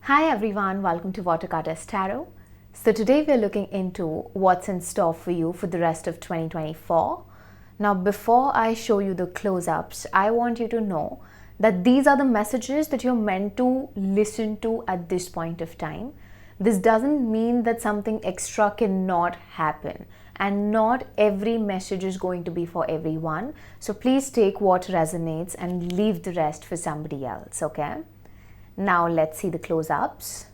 Hi everyone, welcome to watergoddesstarot. So today we're looking into what's in store for you for the rest of 2024. Now before I show you the close-ups, I want you to know that these are the messages that you're meant to listen to at this point of time. This doesn't mean that something extra cannot happen, and not every message is going to be for everyone. So please take what resonates and leave the rest for somebody else, okay? Now let's see the close-ups.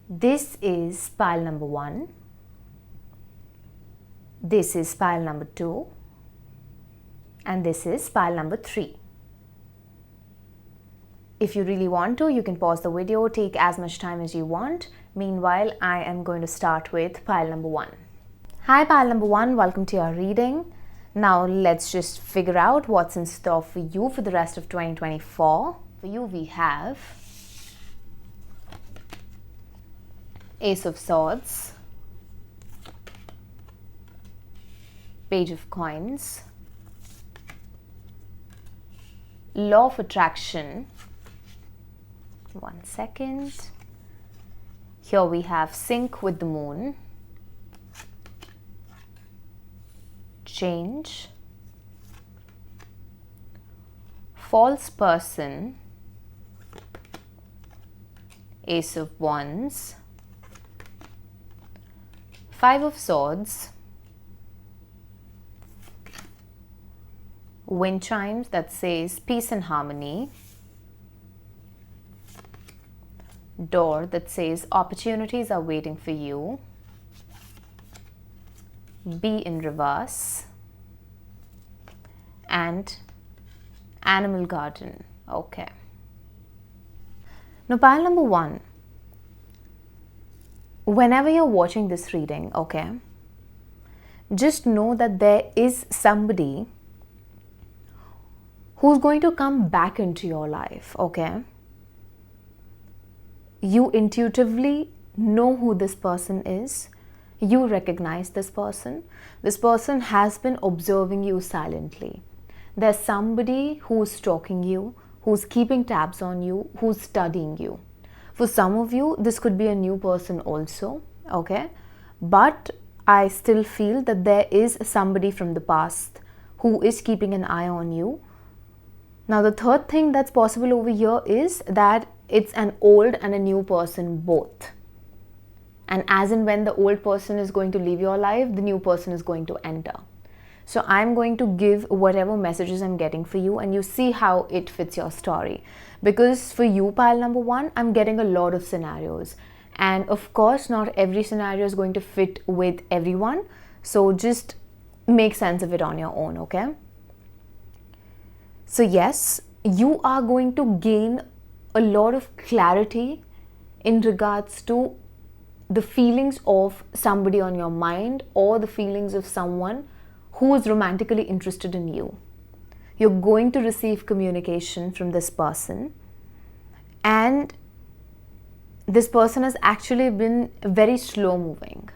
This is pile number 1. This is pile number 2. And this is pile number 3. If you really want to, you can pause the video, take as much time as you want. Meanwhile, I am going to start with pile number 1. Hi pile number 1, welcome to your reading. Now let's just figure out what's in store for you for the rest of 2024. For you we have Ace of Swords, Page of Coins, Law of Attraction. One second. Here we have Sync with the Moon, Change, False Person, Ace of Wands, 5 of Swords, wind chimes that says peace and harmony, door that says opportunities are waiting for you, be in reverse, and animal garden. Okay. Now pile number 1. Whenever you're watching this reading, okay, just know that there is somebody who's going to come back into your life, okay? You intuitively know who this person is. You recognize this person. This person has been observing you silently. There's somebody who's stalking you, who's keeping tabs on you, who's studying you. For some of you, this could be a new person also, okay? But I still feel that there is somebody from the past who is keeping an eye on you. Now, the third thing that's possible over here is that it's an old and a new person both. And as and when the old person is going to leave your life, the new person is going to enter. So I'm going to give whatever messages I'm getting for you, and you see how it fits your story. Because for you, pile number 1, I'm getting a lot of scenarios. And of course, not every scenario is going to fit with everyone. So just make sense of it on your own, okay? So yes, you are going to gain a lot of clarity in regards to the feelings of somebody on your mind, or the feelings of someone who is romantically interested in you. You're going to receive communication from this person, and this person has actually been very slow moving.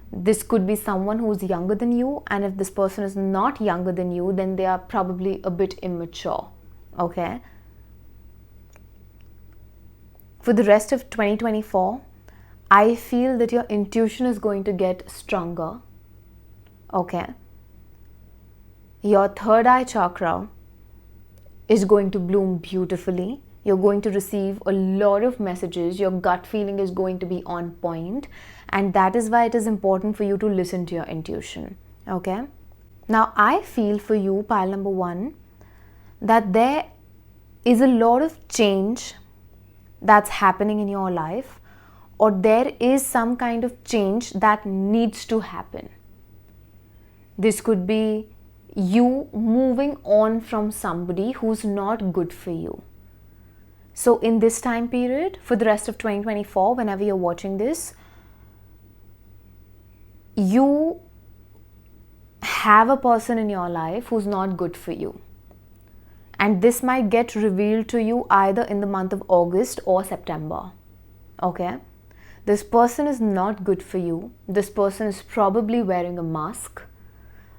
This could be someone who's younger than you, and if this person is not younger than you, then they are probably a bit immature, okay? For the rest of 2024, I feel that your intuition is going to get stronger, okay? Your third eye chakra is going to bloom beautifully. You're going to receive a lot of messages. Your gut feeling is going to be on point. And that is why it is important for you to listen to your intuition, okay? Now, I feel for you, pile number 1, that there is a lot of change that's happening in your life, or there is some kind of change that needs to happen. This could be you moving on from somebody who's not good for you. So in this time period, for the rest of 2024, whenever you're watching this, you have a person in your life who's not good for you. And this might get revealed to you either in the month of August or September, okay? This person is not good for you. This person is probably wearing a mask.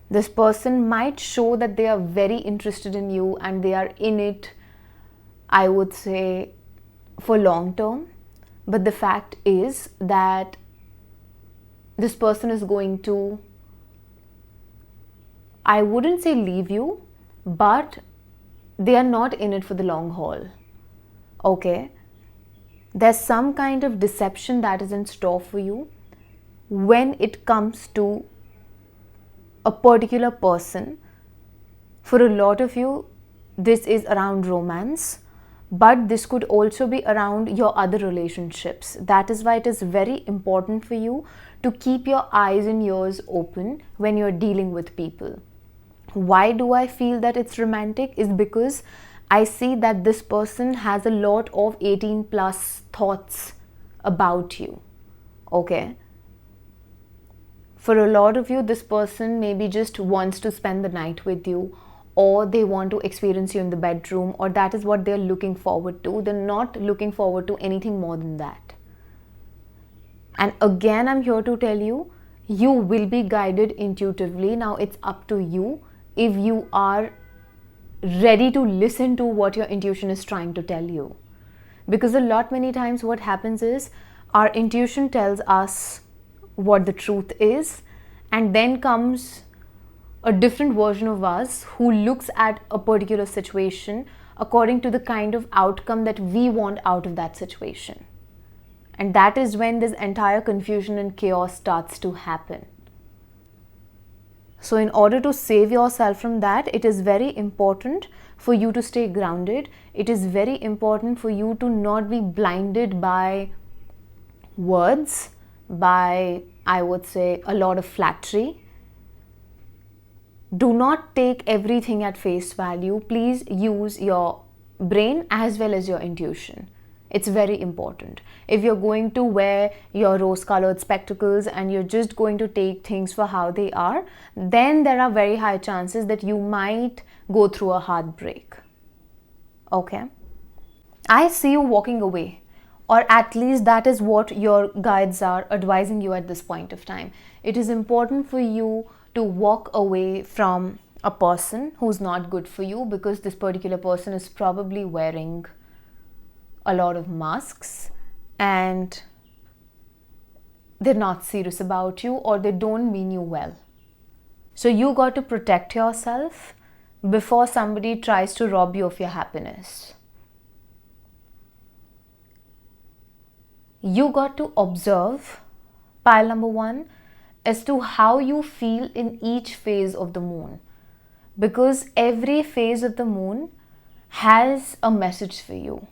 This person might show that they are very interested in you and they are in it, I would say, for long term. But the fact is that this person is going to, I wouldn't say leave you, but they are not in it for the long haul. Okay? There's some kind of deception that is in store for you when it comes to a particular person. For a lot of you, this is around romance, but this could also be around your other relationships. That is why it is very important for you to keep your eyes and ears open when you're dealing with people. Why do I feel that it's romantic? Is because I see that this person has a lot of 18 plus thoughts about you. Okay? For a lot of you, this person maybe just wants to spend the night with you, or they want to experience you in the bedroom, or that is what they're looking forward to. They're not looking forward to anything more than that. And again, I'm here to tell you, you will be guided intuitively. Now it's up to you if you are ready to listen to what your intuition is trying to tell you. Because many times what happens is our intuition tells us what the truth is, and then comes a different version of us who looks at a particular situation according to the kind of outcome that we want out of that situation. And that is when this entire confusion and chaos starts to happen. So in order to save yourself from that, it is very important for you to stay grounded. It is very important for you to not be blinded by words, by, I would say, a lot of flattery. Do not take everything at face value. Please use your brain as well as your intuition. It's very important. If you're going to wear your rose-colored spectacles and you're just going to take things for how they are, then there are very high chances that you might go through a heartbreak. Okay? I see you walking away, or at least that is what your guides are advising you at this point of time. It is important for you to walk away from a person who's not good for you, because this particular person is probably wearing a lot of masks and they're not serious about you, or they don't mean you well. So you got to protect yourself before somebody tries to rob you of your happiness. You got to observe, pile number 1, as to how you feel in each phase of the moon. Because every phase of the moon has a message for you.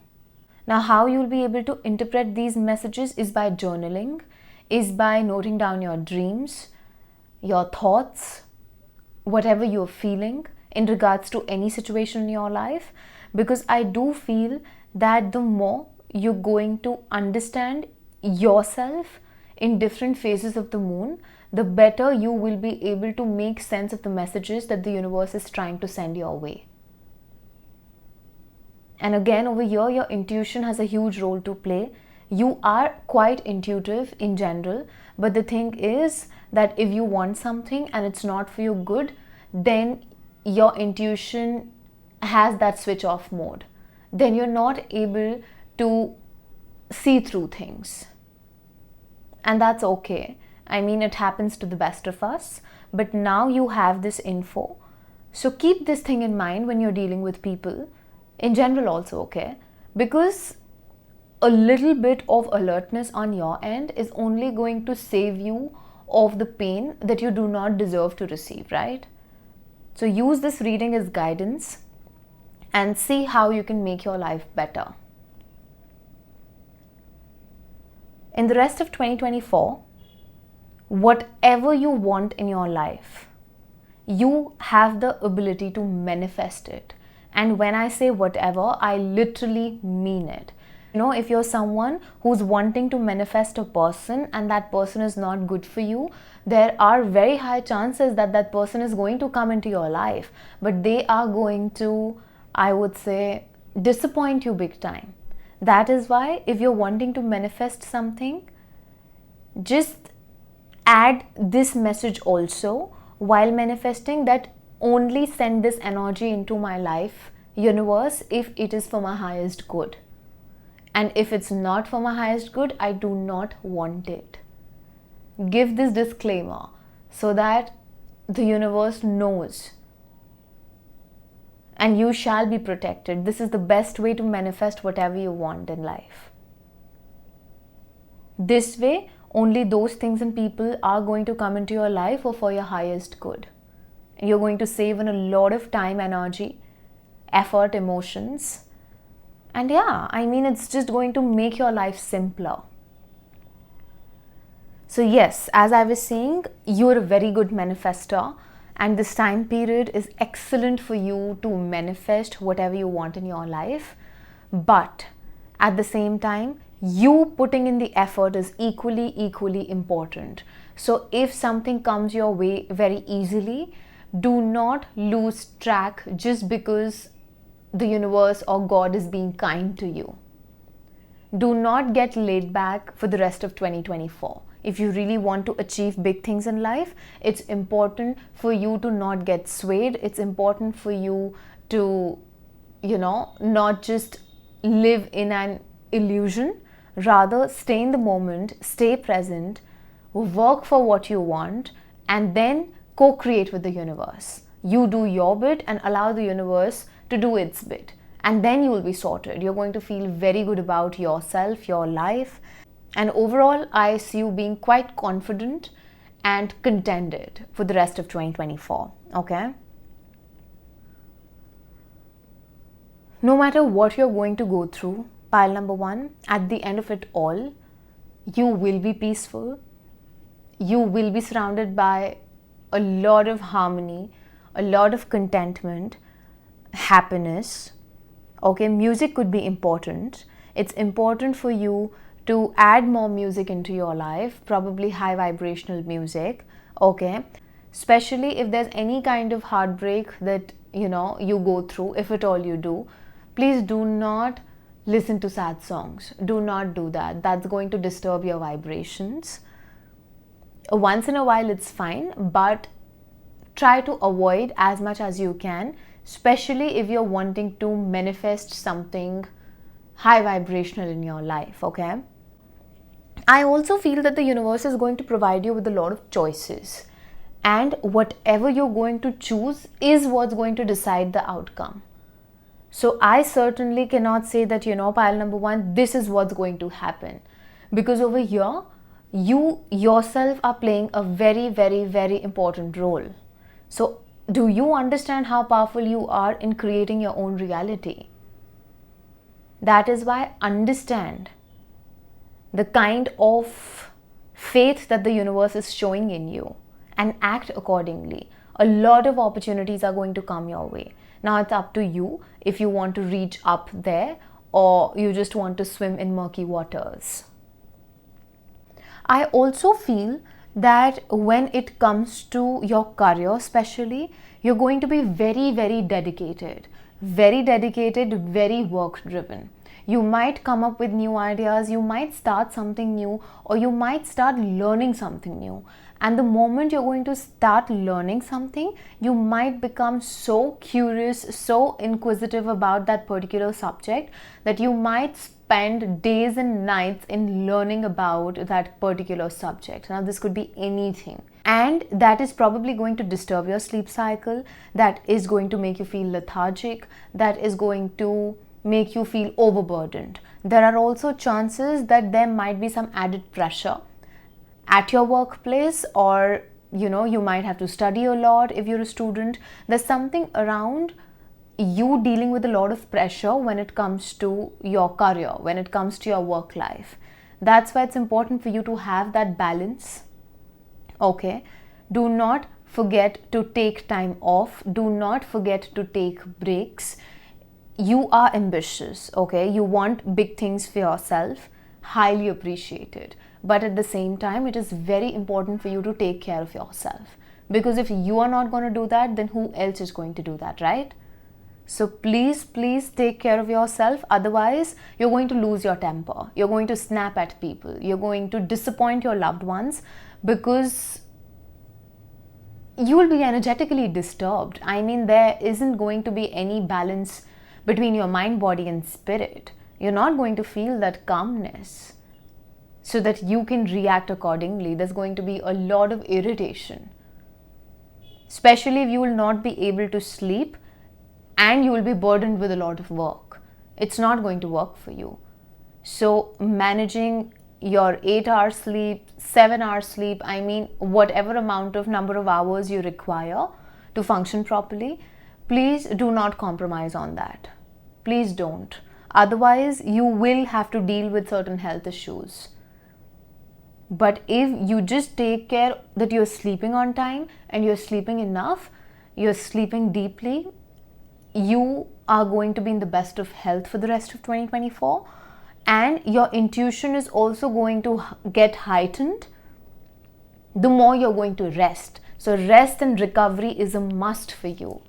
Now, how you'll be able to interpret these messages is by journaling, is by noting down your dreams, your thoughts, whatever you're feeling in regards to any situation in your life. Because I do feel that the more you're going to understand yourself in different phases of the moon, the better you will be able to make sense of the messages that the universe is trying to send your way. And again, over here, your intuition has a huge role to play. You are quite intuitive in general, but the thing is that if you want something and it's not for your good, then your intuition has that switch off mode. Then you're not able to see through things. And that's okay. I mean, it happens to the best of us, but now you have this info. So keep this thing in mind when you're dealing with people. In general also, okay? Because a little bit of alertness on your end is only going to save you of the pain that you do not deserve to receive, right? So use this reading as guidance and see how you can make your life better. In the rest of 2024, whatever you want in your life, you have the ability to manifest it. And when I say whatever, I literally mean it. You know, if you're someone who's wanting to manifest a person and that person is not good for you, there are very high chances that that person is going to come into your life, but they are going to, I would say, disappoint you big time. That is why if you're wanting to manifest something, just add this message also while manifesting, that only send this energy into my life, universe, if it is for my highest good. And if it's not for my highest good, I do not want it. Give this disclaimer so that the universe knows. And you shall be protected. This is the best way to manifest whatever you want in life. This way, only those things and people are going to come into your life or for your highest good. You're going to save in a lot of time, energy, effort, emotions. And yeah, I mean, it's just going to make your life simpler. So yes, as I was saying, you're a very good manifestor, and this time period is excellent for you to manifest whatever you want in your life. But at the same time, you putting in the effort is equally important. So if something comes your way very easily, do not lose track just because the universe or God is being kind to you. Do not get laid back for the rest of 2024. If you really want to achieve big things in life, it's important for you to not get swayed. It's important for you to, not just live in an illusion. Rather, stay in the moment, stay present, work for what you want, and then co-create with the universe. You do your bit and allow the universe to do its bit. And then you will be sorted. You're going to feel very good about yourself, your life. And overall, I see you being quite confident and contented for the rest of 2024. Okay? No matter what you're going to go through, pile number 1, at the end of it all, you will be peaceful. You will be surrounded by a lot of harmony, a lot of contentment, happiness. Okay, music could be important. It's important for you to add more music into your life, probably high vibrational music. Okay, especially if there's any kind of heartbreak that you go through, if at all you do, please do not listen to sad songs. Do not do that. That's going to disturb your vibrations. Once in a while it's fine, but try to avoid as much as you can, especially if you're wanting to manifest something high vibrational in your life. Okay, I also feel that the universe is going to provide you with a lot of choices, and whatever you're going to choose is what's going to decide the outcome. So I certainly cannot say that, pile number 1, this is what's going to happen. Because over here, you yourself are playing a very important role. So do you understand how powerful you are in creating your own reality? That is why understand the kind of faith that the universe is showing in you and act accordingly. A lot of opportunities are going to come your way. Now it's up to you if you want to reach up there or you just want to swim in murky waters. I also feel that when it comes to your career especially, you're going to be very dedicated, very work driven. You might come up with new ideas, you might start something new, or you might start learning something new. And the moment you're going to start learning something, you might become so curious, so inquisitive about that particular subject that you might spend days and nights in learning about that particular subject. Now, this could be anything. And that is probably going to disturb your sleep cycle. That is going to make you feel lethargic. That is going to make you feel overburdened. There are also chances that there might be some added pressure at your workplace, or you might have to study a lot if you're a student. There's something around you dealing with a lot of pressure when it comes to your career, when it comes to your work life. That's why it's important for you to have that balance. Okay, do not forget to take time off. Do not forget to take breaks. You are ambitious, okay? You want big things for yourself, highly appreciated. But at the same time, it is very important for you to take care of yourself. Because if you are not going to do that, then who else is going to do that, right? So please take care of yourself. Otherwise, you're going to lose your temper. You're going to snap at people. You're going to disappoint your loved ones because you will be energetically disturbed. I mean, there isn't going to be any balance between your mind, body and spirit. You're not going to feel that calmness so that you can react accordingly. There's going to be a lot of irritation, especially if you will not be able to sleep and you will be burdened with a lot of work. It's not going to work for you. So managing your 8-hour sleep, 7-hour sleep, I mean whatever amount of number of hours you require to function properly, please do not compromise on that. Please don't. Otherwise, you will have to deal with certain health issues. But if you just take care that you're sleeping on time and you're sleeping enough, you're sleeping deeply, you are going to be in the best of health for the rest of 2024. And your intuition is also going to get heightened the more you're going to rest. So rest and recovery is a must for you.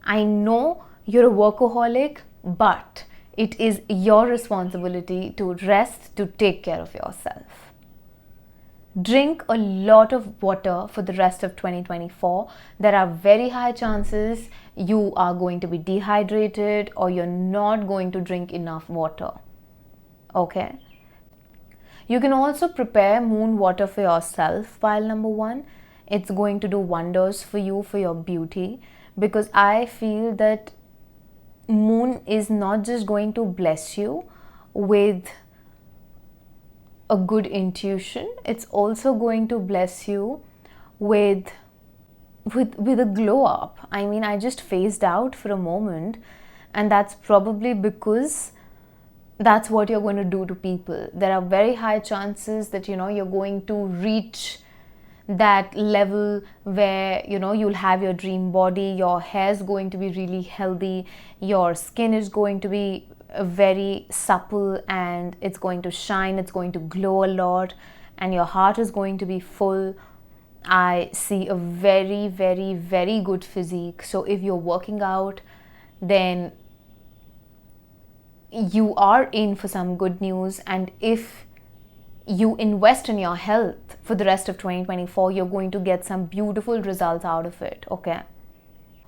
I know you're a workaholic, but it is your responsibility to rest, to take care of yourself. Drink a lot of water for the rest of 2024. There are very high chances you are going to be dehydrated or you're not going to drink enough water. Okay? You can also prepare moon water for yourself, pile number 1. It's going to do wonders for you, for your beauty, because I feel that moon is not just going to bless you with a good intuition, it's also going to bless you with a glow up. I mean, I just phased out for a moment, and that's probably because that's what you're going to do to people. There are very high chances that you're going to reach that level where you'll have your dream body, your hair is going to be really healthy, your skin is going to be very supple and it's going to shine, it's going to glow a lot, and your heart is going to be full. I see a very, very, very good physique. So if you're working out, then you are in for some good news. And if you invest in your health for the rest of 2024, you're going to get some beautiful results out of it. Okay.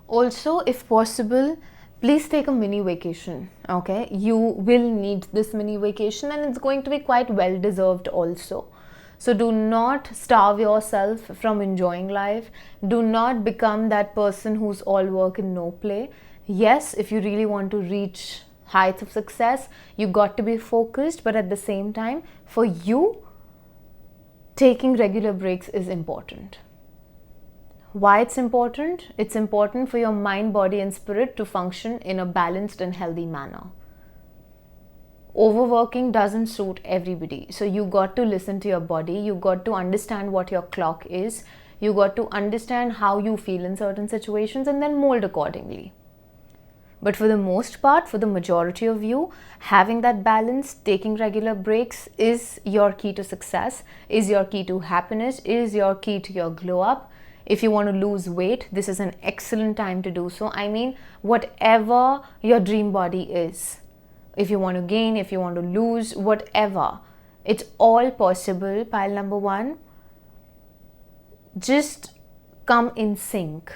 Also, if possible, please take a mini vacation. Okay, you will need this mini vacation, and it's going to be quite well deserved also. So do not starve yourself from enjoying life. Do not become that person who's all work and no play. Yes, if you really want to reach heights of success, you got to be focused, but at the same time, for you, taking regular breaks is important. Why it's important? It's important for your mind, body and spirit to function in a balanced and healthy manner. Overworking doesn't suit everybody. So you got to listen to your body. You got to understand what your clock is. You got to understand how you feel in certain situations and then mold accordingly. But for the most part, for the majority of you, having that balance, taking regular breaks is your key to success, is your key to happiness, is your key to your glow up. If you want to lose weight, this is an excellent time to do so. I mean, whatever your dream body is. If you want to gain, if you want to lose, whatever. It's all possible. Pile number 1. Just come in sync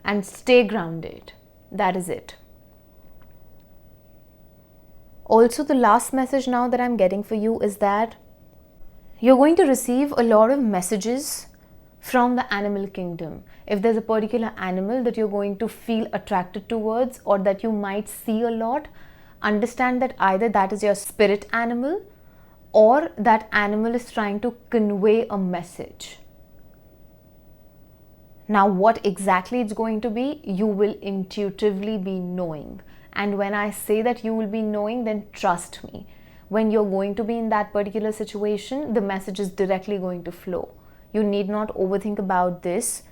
and stay grounded. That is it. Also, the last message now that I'm getting for you is that you're going to receive a lot of messages from the animal kingdom. If there's a particular animal that you're going to feel attracted towards or that you might see a lot, understand that either that is your spirit animal or that animal is trying to convey a message. Now, what exactly it's going to be, you will intuitively be knowing. And when I say that you will be knowing, then trust me. When you're going to be in that particular situation, the message is directly going to flow. You need not overthink about this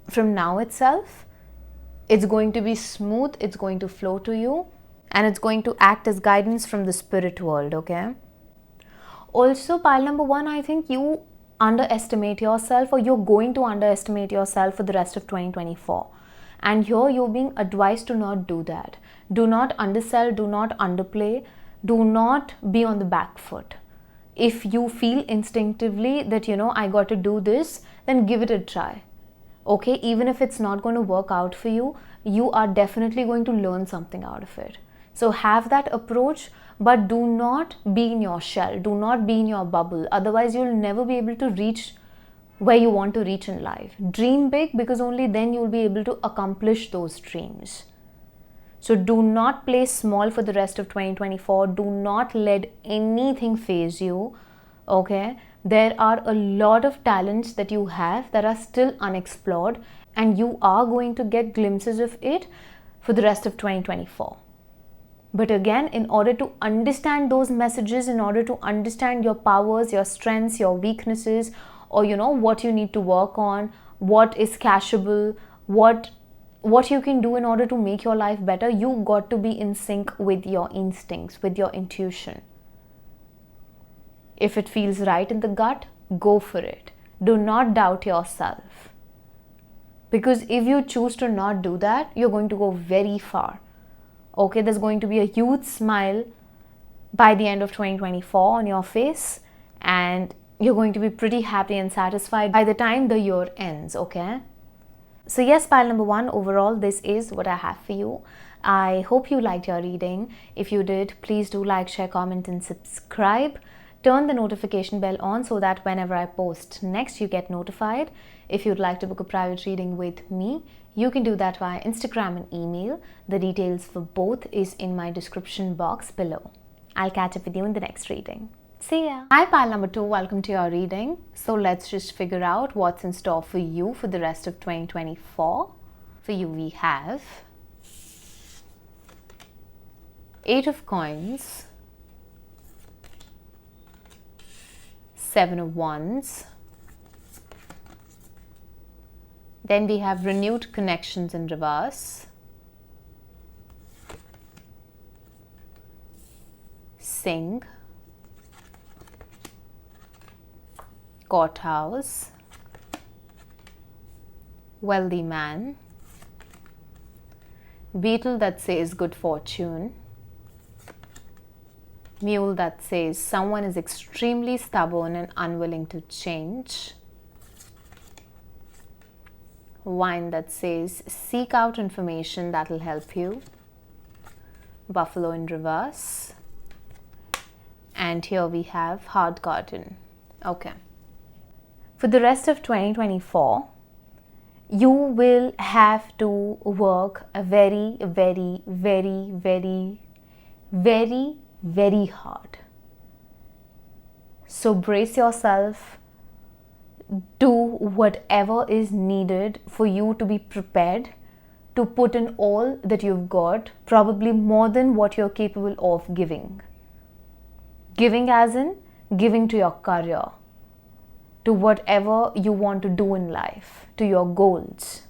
from now itself. It's going to be smooth, it's going to flow to you, and it's going to act as guidance from the spirit world, okay? Also, pile number 1, I think you underestimate yourself, or you're going to underestimate yourself for the rest of 2024. And here you're being advised to not do that. Do not undersell, do not underplay, do not be on the back foot. If you feel instinctively that, I got to do this, then give it a try. Okay, even if it's not going to work out for you, you are definitely going to learn something out of it. So have that approach, but do not be in your shell. Do not be in your bubble. Otherwise, you'll never be able to reach where you want to reach in life. Dream big, because only then you'll be able to accomplish those dreams. So do not play small for the rest of 2024. Do not let anything faze you. Okay? There are a lot of talents that you have that are still unexplored, and you are going to get glimpses of it for the rest of 2024. But again, in order to understand those messages, in order to understand your powers, your strengths, your weaknesses, or what you need to work on, what is cashable, what you can do in order to make your life better, you got to be in sync with your instincts, with your intuition. If it feels right in the gut, go for it. Do not doubt yourself. Because if you choose to not do that, you're going to go very far. Okay, there's going to be a huge smile by the end of 2024 on your face, and you're going to be pretty happy and satisfied by the time the year ends, okay? So yes, pile number 1, overall, this is what I have for you. I hope you liked your reading. If you did, please do like, share, comment, and subscribe. Turn the notification bell on so that whenever I post next, you get notified. If you'd like to book a private reading with me, you can do that via Instagram and email. The details for both is in my description box below. I'll catch up with you in the next reading. See ya! Hi pile number 2, welcome to your reading. So let's just figure out what's in store for you for the rest of 2024. For you we have 8 of Coins, 7 of Wands, then we have Renewed Connections in reverse, Sing, Courthouse, Wealthy Man, Beetle that says Good Fortune, Mule that says someone is extremely stubborn and unwilling to change, Wine that says seek out information that will help you, Buffalo in reverse, and here we have Heart Garden. Okay. For the rest of 2024, you will have to work a very, very, very, very, very, very hard. So brace yourself, do whatever is needed for you to be prepared to put in all that you've got, probably more than what you're capable of giving. Giving as in giving to your career, to whatever you want to do in life, to your goals.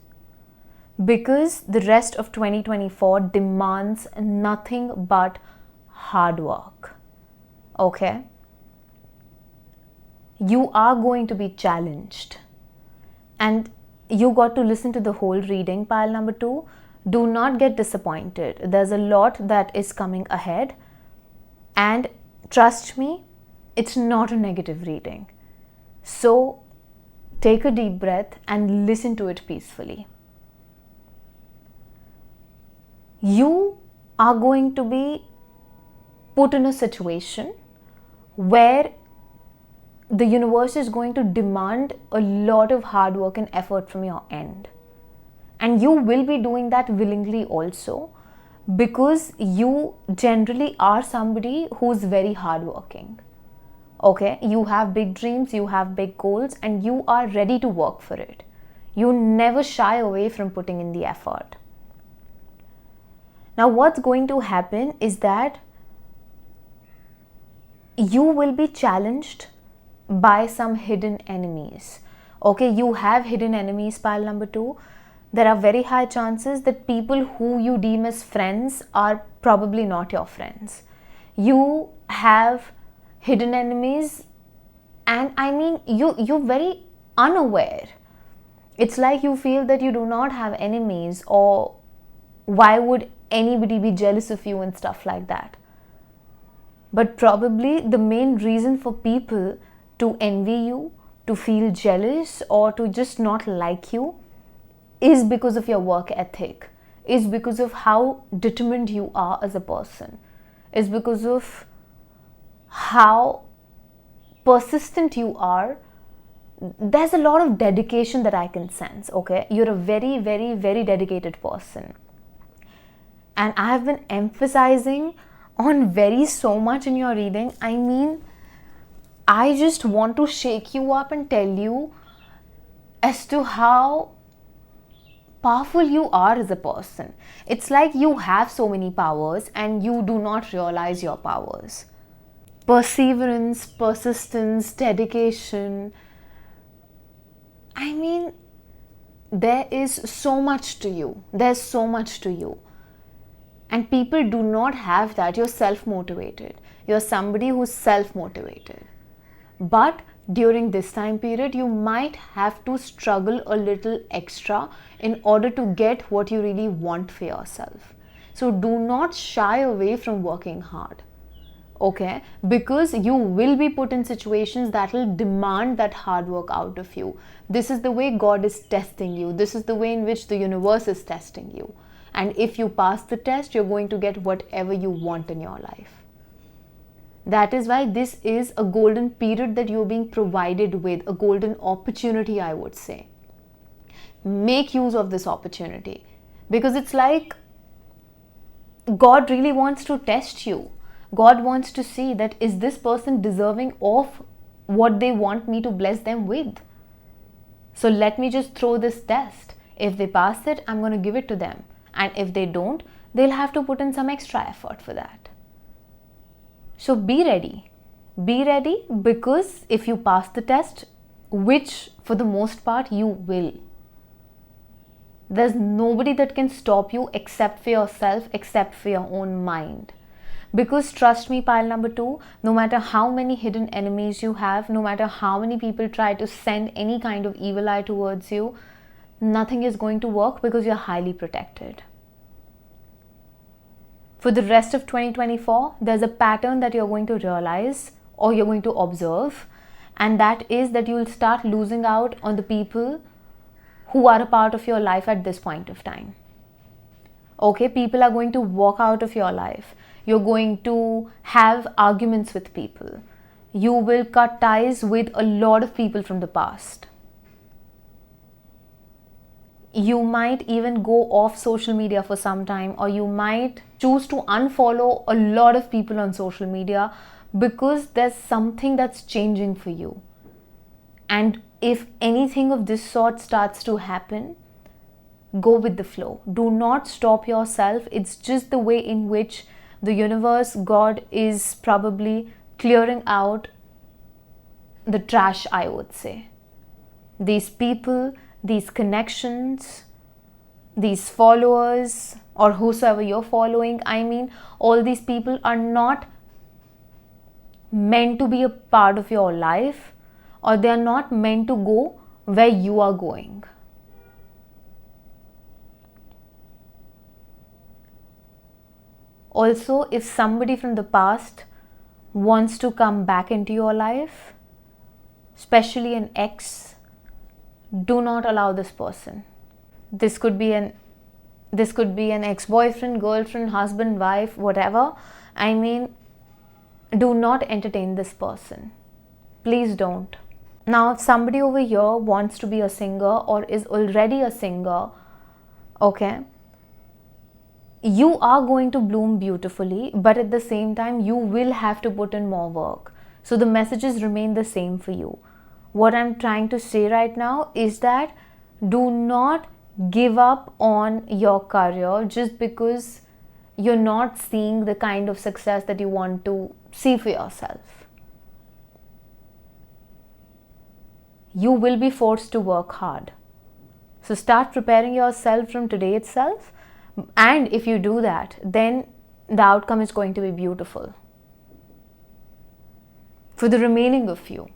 Because the rest of 2024 demands nothing but hard work. Okay? You are going to be challenged. And you got to listen to the whole reading, pile number 2. Do not get disappointed. There's a lot that is coming ahead. And trust me, it's not a negative reading. So take a deep breath and listen to it peacefully. You are going to be put in a situation where the universe is going to demand a lot of hard work and effort from your end. And you will be doing that willingly also, because you generally are somebody who's very hardworking. Okay, you have big dreams, you have big goals, and you are ready to work for it. You never shy away from putting in the effort. Now, what's going to happen is that you will be challenged by some hidden enemies. Okay, you have hidden enemies, pile number 2. There are very high chances that people who you deem as friends are probably not your friends. You have hidden enemies, and I mean, you're very unaware. It's like you feel that you do not have enemies, or why would anybody be jealous of you and stuff like that. But probably the main reason for people to envy you, to feel jealous, or to just not like you is because of your work ethic, is because of how determined you are as a person, is because of how persistent you are. There's a lot of dedication that I can sense, okay? You're a very, very, very dedicated person. And I have been emphasizing on very so much in your reading. I mean, I just want to shake you up and tell you as to how powerful you are as a person. It's like you have so many powers and you do not realize your powers. Perseverance, persistence, dedication. I mean, there is so much to you. There's so much to you. And people do not have that. You're self-motivated. You're somebody who's self-motivated. But during this time period, you might have to struggle a little extra in order to get what you really want for yourself. So do not shy away from working hard. Okay, because you will be put in situations that will demand that hard work out of you. This is the way God is testing you. This is the way in which the universe is testing you. And if you pass the test, you're going to get whatever you want in your life. That is why this is a golden period that you're being provided with, a golden opportunity, I would say. Make use of this opportunity, because it's like God really wants to test you. God wants to see that is this person deserving of what they want me to bless them with. So let me just throw this test. If they pass it, I'm going to give it to them. And if they don't, they'll have to put in some extra effort for that. So be ready. Be ready, because if you pass the test, which for the most part you will, there's nobody that can stop you except for yourself, except for your own mind. Because trust me, pile number 2, no matter how many hidden enemies you have, no matter how many people try to send any kind of evil eye towards you, nothing is going to work because you're highly protected. For the rest of 2024, there's a pattern that you're going to realize or you're going to observe, and that is that you'll start losing out on the people who are a part of your life at this point of time. Okay, people are going to walk out of your life. You're going to have arguments with people. You will cut ties with a lot of people from the past. You might even go off social media for some time, or you might choose to unfollow a lot of people on social media because there's something that's changing for you. And if anything of this sort starts to happen, go with the flow. Do not stop yourself. It's just the way in which the universe, God, is probably clearing out the trash, I would say. These people, these connections, these followers, or whosoever you're following, I mean, all these people are not meant to be a part of your life, or they are not meant to go where you are going. Also, if somebody from the past wants to come back into your life, especially an ex, do not allow this person. This could be an ex-boyfriend, girlfriend, husband, wife, whatever. I mean, do not entertain this person. Please don't. Now, if somebody over here wants to be a singer or is already a singer, okay, you are going to bloom beautifully, but at the same time, you will have to put in more work. So the messages remain the same for you. What I'm trying to say right now is that do not give up on your career just because you're not seeing the kind of success that you want to see for yourself. You will be forced to work hard. So start preparing yourself from today itself. And if you do that, then the outcome is going to be beautiful. For the remaining of you,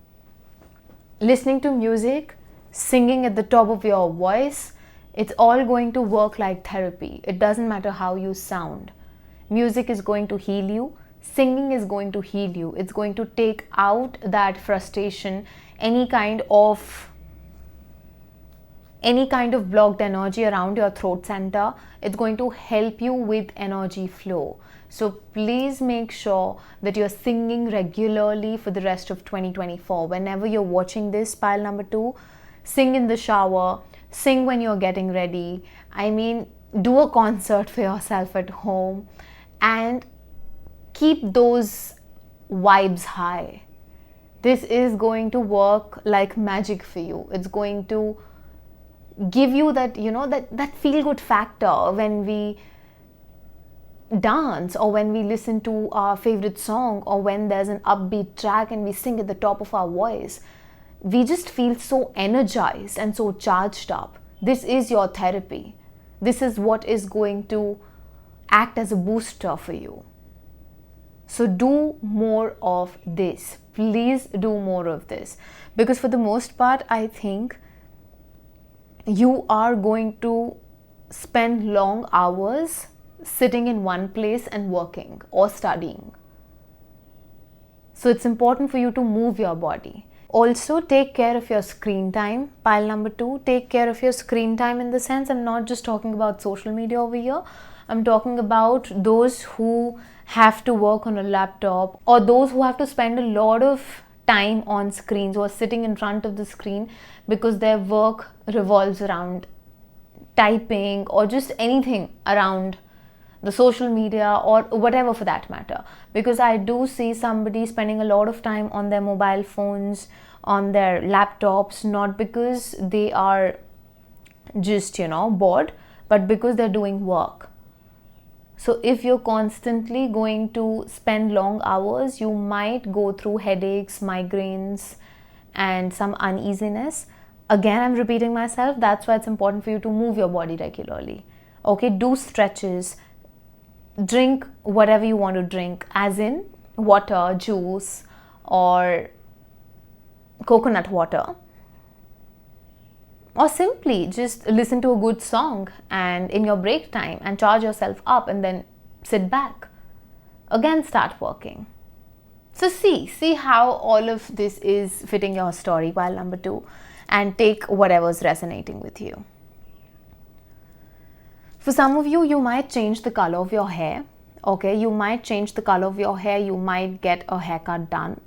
listening to music, singing at the top of your voice, it's all going to work like therapy. It doesn't matter how you sound. Music is going to heal you. Singing is going to heal you. It's going to take out that frustration, any kind of any kind of blocked energy around your throat center. It's going to help you with energy flow. So please make sure that you're singing regularly for the rest of 2024. Whenever you're watching this, pile number 2, sing in the shower, sing when you're getting ready. I mean, do a concert for yourself at home and keep those vibes high. This is going to work like magic for you. It's going to give you that, that feel-good factor when we dance, or when we listen to our favorite song, or when there's an upbeat track and we sing at the top of our voice. We just feel so energized and so charged up. This is your therapy. This is what is going to act as a booster for you. So do more of this. Please do more of this. Because for the most part, I think you are going to spend long hours sitting in one place and working or studying. So it's important for you to move your body. Also, take care of your screen time. Pile number 2, take care of your screen time in the sense, I'm not just talking about social media over here. I'm talking about those who have to work on a laptop, or those who have to spend a lot of time on screens or sitting in front of the screen because their work revolves around typing or just anything around the social media or whatever for that matter. Because I do see somebody spending a lot of time on their mobile phones, on their laptops, not because they are just, bored, but because they're doing work. So if you're constantly going to spend long hours, you might go through headaches, migraines, and some uneasiness. Again, I'm repeating myself. That's why it's important for you to move your body regularly. Okay, do stretches. Drink whatever you want to drink, as in water, juice, or coconut water. Or simply just listen to a good song and in your break time and charge yourself up, and then sit back. Again, start working. So see how all of this is fitting your story, pile number 2, and take whatever's resonating with you. For some of you, you might change the color of your hair. Okay, you might change the color of your hair. You might get a haircut done.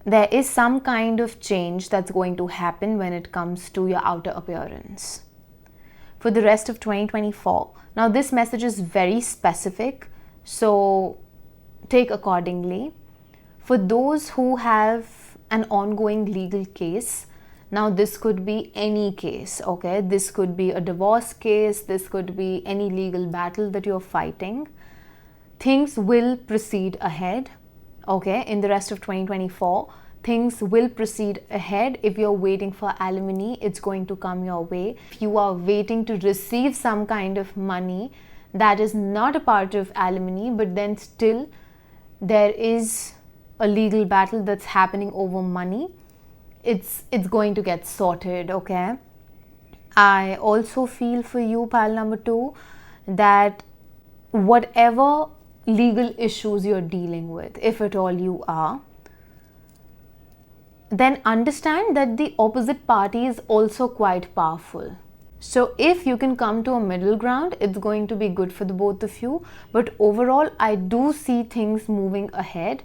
There is some kind of change that's going to happen when it comes to your outer appearance for the rest of 2024. Now, this message is very specific, so take accordingly. For those who have an ongoing legal case, now this could be any case, okay? This could be a divorce case, this could be any legal battle that you're fighting. Things will proceed ahead, okay? In the rest of 2024, things will proceed ahead. If you're waiting for alimony, it's going to come your way. If you are waiting to receive some kind of money that is not a part of alimony, but then still there is a legal battle that's happening over money, it's going to get sorted, okay? I also feel for you, pile number 2, that whatever legal issues you're dealing with, if at all you are, then understand that the opposite party is also quite powerful. So if you can come to a middle ground, it's going to be good for the both of you. But overall, I do see things moving ahead,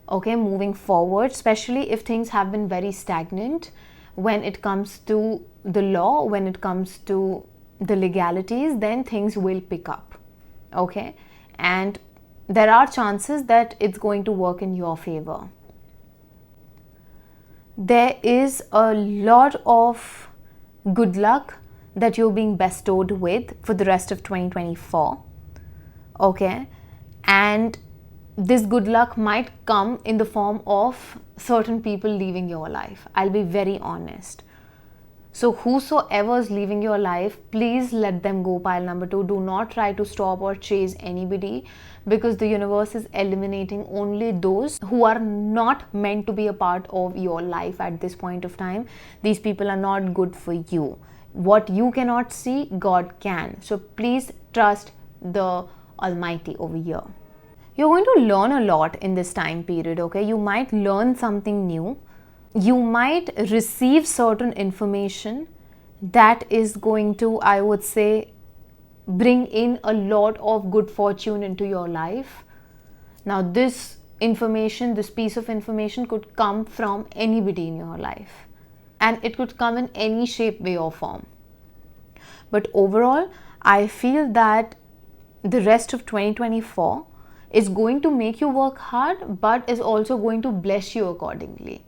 okay, moving forward, especially if things have been very stagnant when it comes to the law, when it comes to the legalities, then things will pick up, okay? And there are chances that it's going to work in your favor. There is a lot of good luck that you're being bestowed with for the rest of 2024, okay? And this good luck might come in the form of certain people leaving your life. I'll be very honest. So whosoever is leaving your life, please let them go, pile number 2. Do not try to stop or chase anybody, because the universe is eliminating only those who are not meant to be a part of your life at this point of time. These people are not good for you. What you cannot see, God can. So please trust the Almighty over here. You're going to learn a lot in this time period, okay? You might learn something new. You might receive certain information that is going to, I would say, bring in a lot of good fortune into your life. Now this information, this piece of information could come from anybody in your life, and it could come in any shape, way or form. But overall, I feel that the rest of 2024 is going to make you work hard, but is also going to bless you accordingly.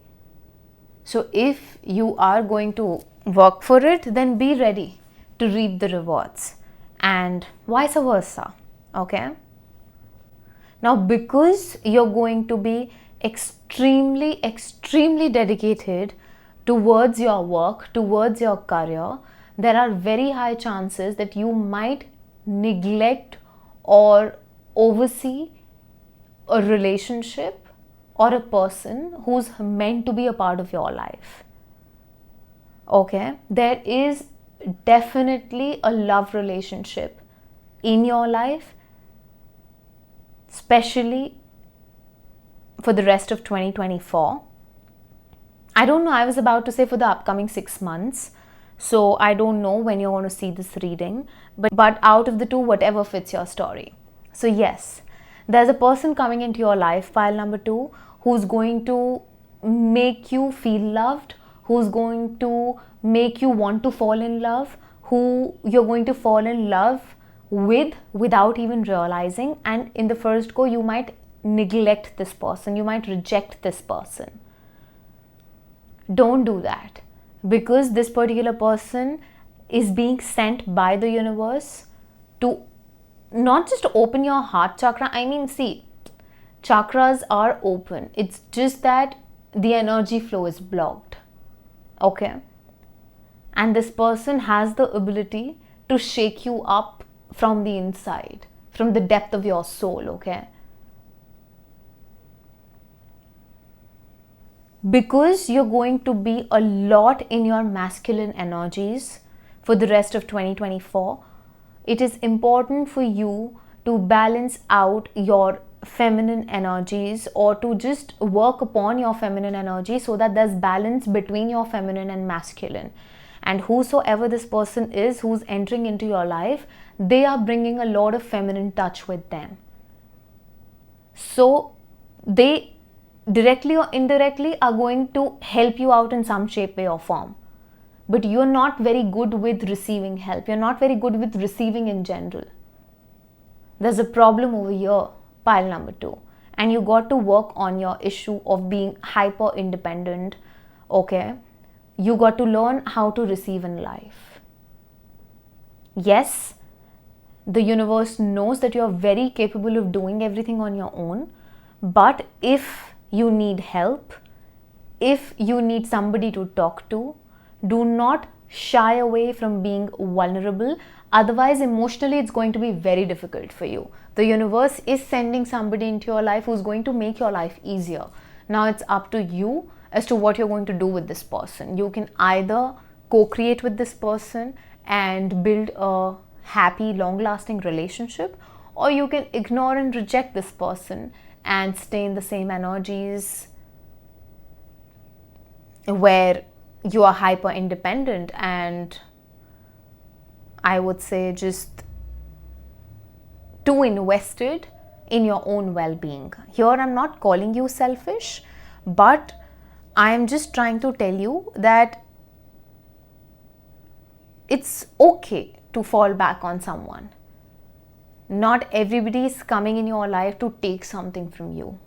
So if you are going to work for it, then be ready to reap the rewards, and vice versa. Okay? Now, because you're going to be extremely dedicated towards your work, towards your career, there are very high chances that you might neglect or oversee a relationship or a person who's meant to be a part of your life. Okay? There is definitely a love relationship in your life, especially for the rest of 2024. I don't know, I was about to say for the upcoming 6 months. So I don't know when you're going to see this reading, but out of the two, whatever fits your story. So yes, there's a person coming into your life, pile number 2, who's going to make you feel loved, who's going to make you want to fall in love, who you're going to fall in love with without even realizing. And in the first go, you might neglect this person, you might reject this person. Don't do that, because this particular person is being sent by the universe to not just open your heart chakra. I mean, see, chakras are open. It's just that the energy flow is blocked. Okay? And this person has the ability to shake you up from the inside, from the depth of your soul. Okay? Because you're going to be a lot in your masculine energies for the rest of 2024, it is important for you to balance out your feminine energies, or to just work upon your feminine energy so that there's balance between your feminine and masculine. And whosoever this person is who's entering into your life, they are bringing a lot of feminine touch with them. So they directly or indirectly are going to help you out in some shape, way or form. But you're not very good with receiving help. You're not very good with receiving in general. There's a problem over here, pile number 2. And you got to work on your issue of being hyper independent. Okay? You got to learn how to receive in life. Yes, the universe knows that you're very capable of doing everything on your own. But if you need help, if you need somebody to talk to, do not shy away from being vulnerable. Otherwise, emotionally, it's going to be very difficult for you. The universe is sending somebody into your life who's going to make your life easier. Now it's up to you as to what you're going to do with this person. You can either co-create with this person and build a happy, long-lasting relationship, or you can ignore and reject this person and stay in the same energies where you are hyper independent and, I would say, just too invested in your own well-being. Here I'm not calling you selfish, but I am just trying to tell you that it's okay to fall back on someone. Not everybody is coming in your life to take something from you.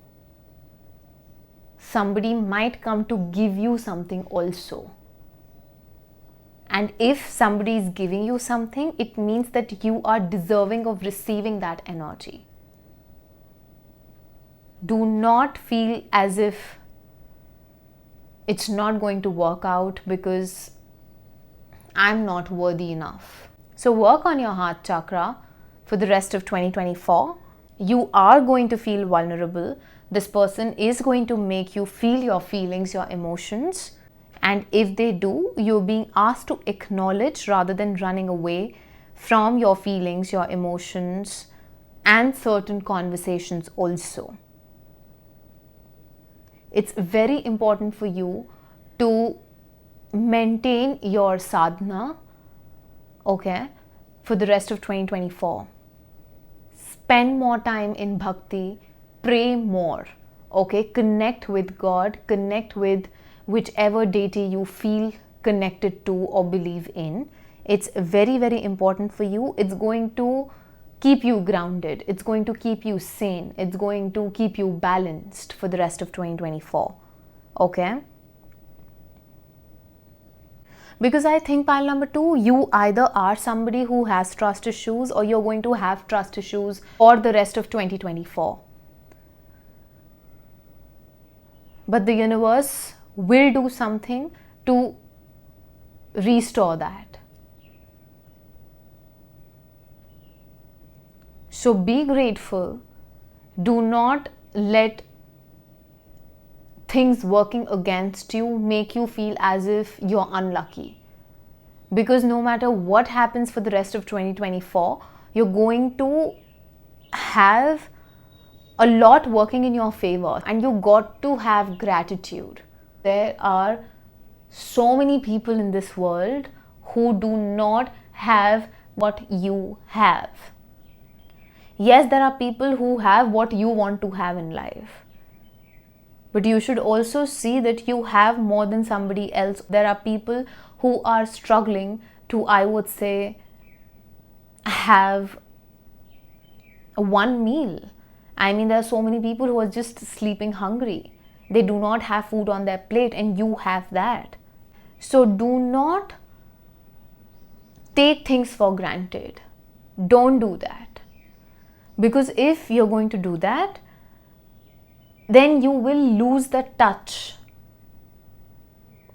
Somebody might come to give you something also. And if somebody is giving you something, it means that you are deserving of receiving that energy. Do not feel as if it's not going to work out because I'm not worthy enough. So work on your heart chakra for the rest of 2024. You are going to feel vulnerable. This person is going to make you feel your feelings, your emotions. And if they do, you're being asked to acknowledge rather than running away from your feelings, your emotions, and certain conversations also. It's very important for you to maintain your sadhana, okay, for the rest of 2024. Spend more time in bhakti, pray more, okay, connect with God, connect with whichever deity you feel connected to or believe in. It's very, very important for you. It's going to keep you grounded. It's going to keep you sane. It's going to keep you balanced for the rest of 2024, okay? Because I think pile number 2, you either are somebody who has trust issues or you're going to have trust issues for the rest of 2024. But the universe will do something to restore that. So be grateful. Do not let things working against you make you feel as if you're unlucky. Because no matter what happens for the rest of 2024, you're going to have a lot working in your favor, and you got to have gratitude. There are so many people in this world who do not have what you have. Yes, there are people who have what you want to have in life. But you should also see that you have more than somebody else. There are people who are struggling to, I would say, have one meal. I mean, there are so many people who are just sleeping hungry. They do not have food on their plate, and you have that. So do not take things for granted. Don't do that. Because if you're going to do that, then you will lose the touch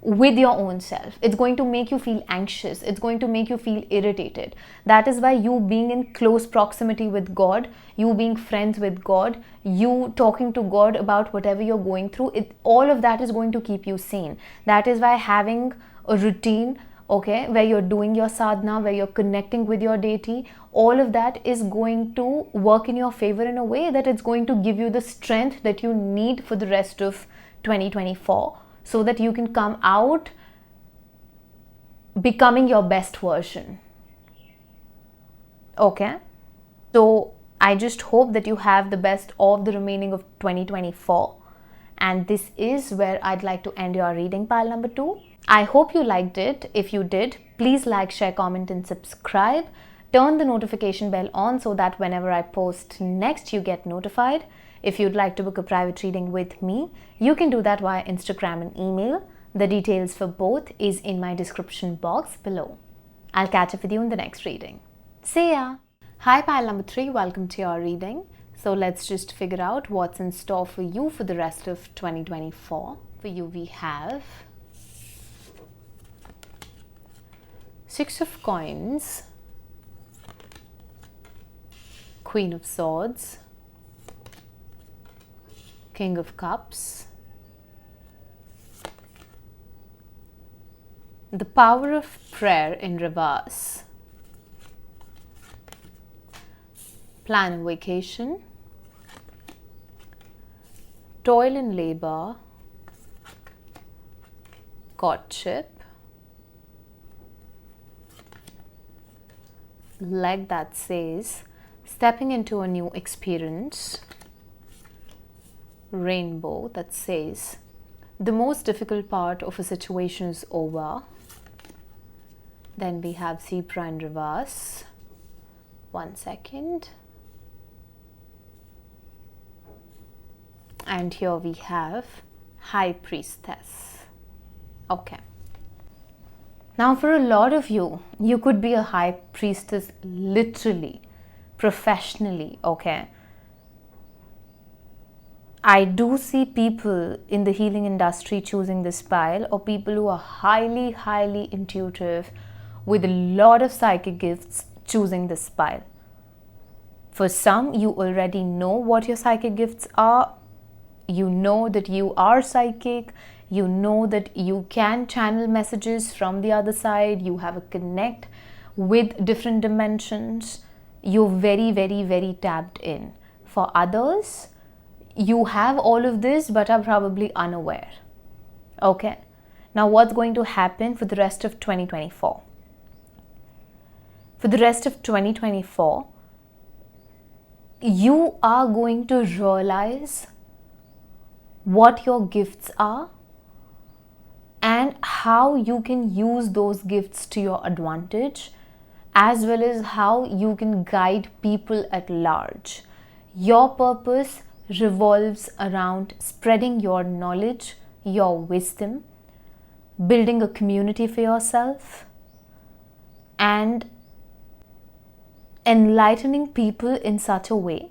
with your own self. It's going to make you feel anxious. It's going to make you feel irritated. That is why you being in close proximity with God, you being friends with God, you talking to God about whatever you're going through, all of that is going to keep you sane. That is why having a routine, okay, where you're doing your sadhana, where you're connecting with your deity, all of that is going to work in your favor in a way that it's going to give you the strength that you need for the rest of 2024, so that you can come out becoming your best version. Okay? So I just hope that you have the best of the remaining of 2024. And this is where I'd like to end your reading, pile number 2. I hope you liked it. If you did, please like, share, comment and subscribe. Turn the notification bell on so that whenever I post next, you get notified. If you'd like to book a private reading with me, you can do that via Instagram and email. The details for both is in my description box below. I'll catch up with you in the next reading. See ya! Hi pile number 3, welcome to your reading. So let's just figure out what's in store for you for the rest of 2024. For you we have 6 of Coins, Queen of Swords, King of Cups, the Power of Prayer in reverse, Plan and Vacation, Toil and Labor, Courtship, Leg that says Stepping into a New Experience, Rainbow that says the most difficult part of a situation is over. Then we have Zebra in reverse. 1 second. And here we have High Priestess. Okay. Now for a lot of you, you could be a High Priestess literally, professionally, okay? I do see people in the healing industry choosing this pile, or people who are highly, highly intuitive with a lot of psychic gifts choosing this pile. For some, you already know what your psychic gifts are. You know that you are psychic. You know that you can channel messages from the other side. You have a connect with different dimensions. You're very, very, very tapped in. For others, you have all of this but are probably unaware. Okay? Now, what's going to happen for the rest of 2024? For the rest of 2024, you are going to realize what your gifts are and how you can use those gifts to your advantage, as well as how you can guide people at large. Your purpose revolves around spreading your knowledge, your wisdom, building a community for yourself, and enlightening people in such a way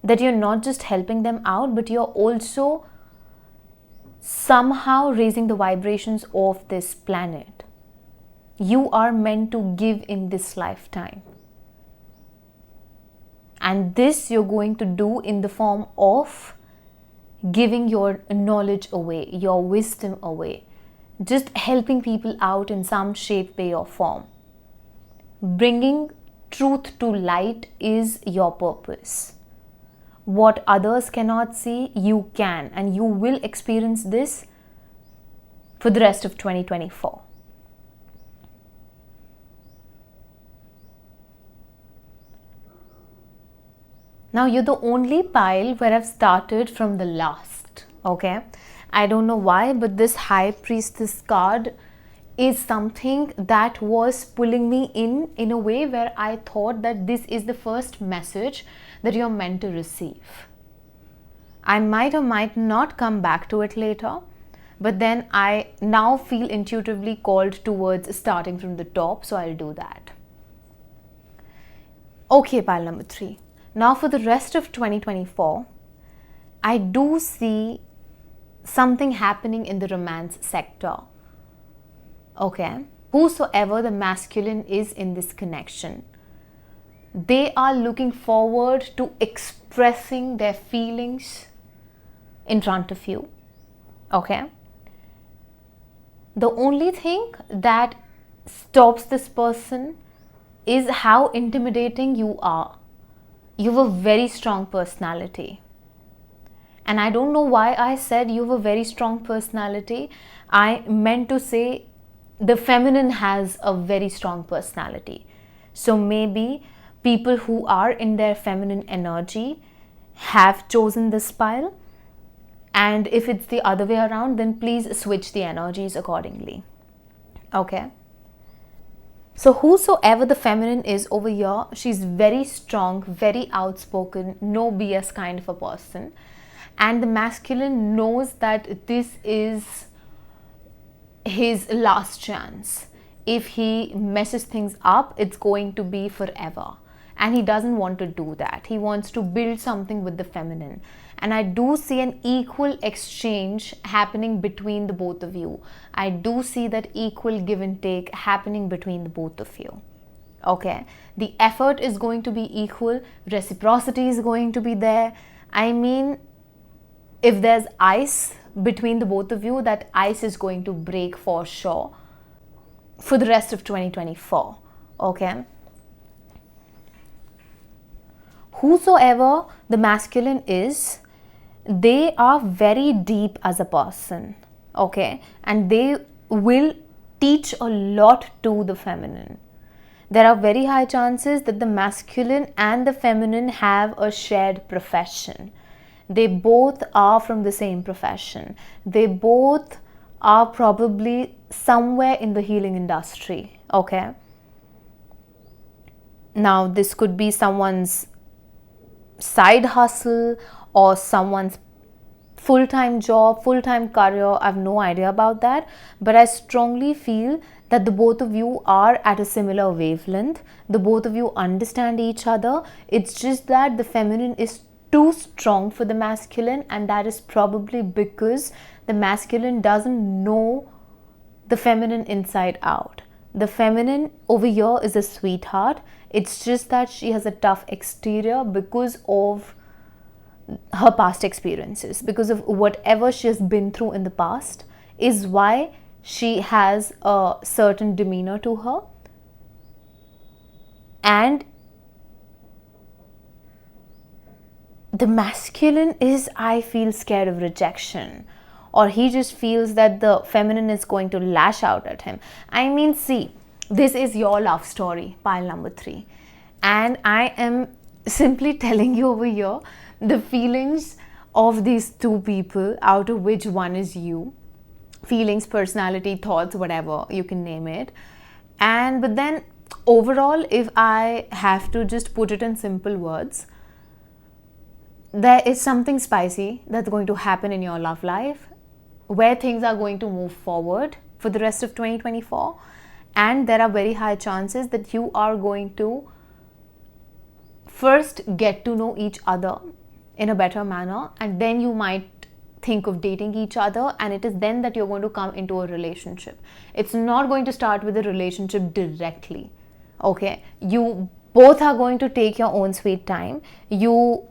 that you're not just helping them out, but you're also somehow raising the vibrations of this planet. You are meant to give in this lifetime. And this you're going to do in the form of giving your knowledge away, your wisdom away, just helping people out in some shape, way, or form. Bringing truth to light is your purpose. What others cannot see, you can, and you will experience this for the rest of 2024. Now, you're the only pile where I've started from the last, okay? I don't know why, but this High Priestess card is something that was pulling me in a way where I thought that this is the first message that you're meant to receive. I might or might not come back to it later, but then I now feel intuitively called towards starting from the top, so I'll do that. Okay, pile number 3. Now for the rest of 2024, I do see something happening in the romance sector. Okay, whosoever the masculine is in this connection, they are looking forward to expressing their feelings in front of you. Okay, the only thing that stops this person is how intimidating you are. You have a very strong personality. And I don't know why I said you have a very strong personality. I meant to say the feminine has a very strong personality. So maybe people who are in their feminine energy have chosen this pile. And if it's the other way around, then please switch the energies accordingly. Okay. So whosoever the feminine is over here, she's very strong, very outspoken, no BS kind of a person. And the masculine knows that this is his last chance. If he messes things up, it's going to be forever. And he doesn't want to do that. He wants to build something with the feminine. And I do see an equal exchange happening between the both of you. I do see that equal give and take happening between the both of you. Okay, the effort is going to be equal. Reciprocity is going to be there. I mean, if there's ice between the both of you, that ice is going to break for sure for the rest of 2024. Okay. Whosoever the masculine is, they are very deep as a person. Okay. And they will teach a lot to the feminine. There are very high chances that the masculine and the feminine have a shared profession. They both are from the same profession. They both are probably somewhere in the healing industry. Okay. Now, this could be someone's side hustle or someone's full-time job, full-time career. I have no idea about that. But I strongly feel that the both of you are at a similar wavelength. The both of you understand each other. It's just that the feminine is too strong for the masculine, and that is probably because the masculine doesn't know the feminine inside out. The feminine over here is a sweetheart. It's just that she has a tough exterior because of her past experiences, because of whatever she has been through in the past is why she has a certain demeanor to her. And the masculine is, I feel, scared of rejection, or he just feels that the feminine is going to lash out at him. I mean, see, this is your love story, pile number 3. And I am simply telling you over here the feelings of these two people, out of which one is you. Feelings, personality, thoughts, whatever, you can name it. But then overall, if I have to just put it in simple words, there is something spicy that's going to happen in your love life, where things are going to move forward for the rest of 2024, and there are very high chances that you are going to first get to know each other in a better manner, and then you might think of dating each other, and it is then that you're going to come into a relationship. It's not going to start with a relationship directly, okay? You both are going to take your own sweet time. You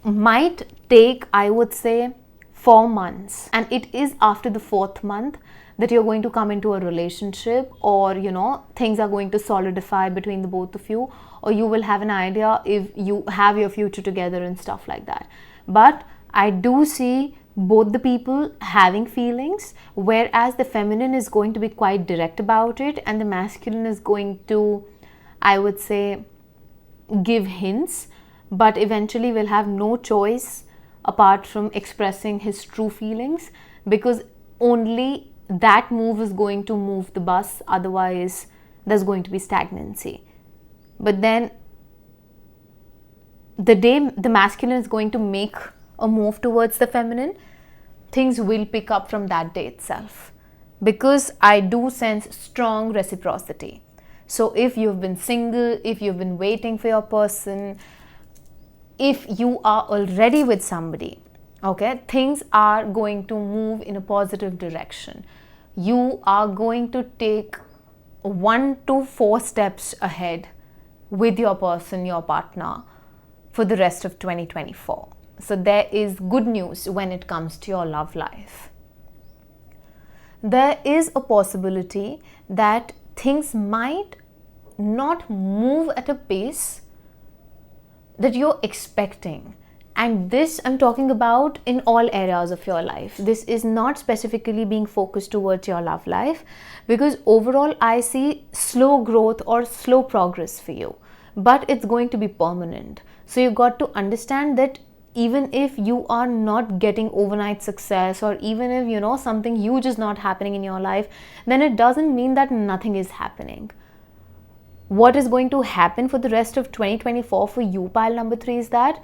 might take, I would say, 4 months, and it is after the 4th month that you're going to come into a relationship, or things are going to solidify between the both of you, or you will have an idea if you have your future together and stuff like that. But I do see both the people having feelings, whereas the feminine is going to be quite direct about it, and the masculine is going to, I would say, give hints, but eventually will have no choice apart from expressing his true feelings, because only that move is going to move the bus. Otherwise there's going to be stagnancy. But then the day the masculine is going to make a move towards the feminine, things will pick up from that day itself, because I do sense strong reciprocity. So if you've been single, if you've been waiting for your person, if you are already with somebody, okay, things are going to move in a positive direction. You are going to take 1 to 4 steps ahead with your person, your partner, for the rest of 2024. So there is good news when it comes to your love life. There is a possibility that things might not move at a pace that you're expecting. And this I'm talking about in all areas of your life. This is not specifically being focused towards your love life, because overall I see slow growth or slow progress for you, but it's going to be permanent. So you got to understand that even if you are not getting overnight success, or even if something huge is not happening in your life, then it doesn't mean that nothing is happening. What is going to happen for the rest of 2024 for you, pile number 3, is that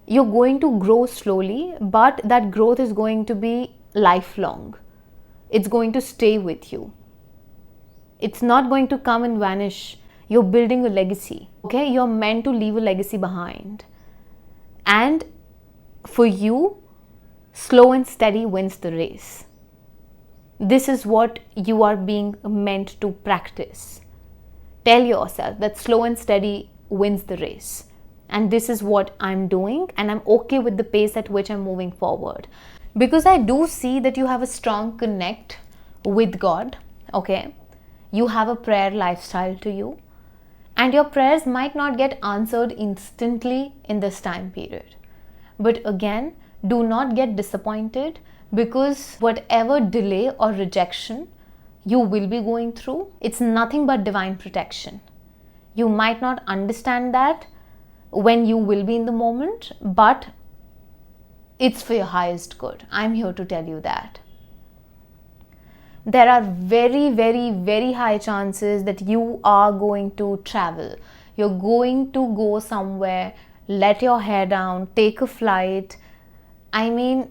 you're going to grow slowly, but that growth is going to be lifelong. It's going to stay with you. It's not going to come and vanish. You're building a legacy, okay? You're meant to leave a legacy behind. And for you, slow and steady wins the race. This is what you are being meant to practice. Tell yourself that slow and steady wins the race. And this is what I'm doing, and I'm okay with the pace at which I'm moving forward. Because I do see that you have a strong connect with God, okay? You have a prayer lifestyle to you, and your prayers might not get answered instantly in this time period. But again, do not get disappointed, because whatever delay or rejection you will be going through, it's nothing but divine protection. You might not understand that when you will be in the moment, but it's for your highest good. I'm here to tell you that. There are very, very, very high chances that you are going to travel. You're going to go somewhere, let your hair down, take a flight. I mean,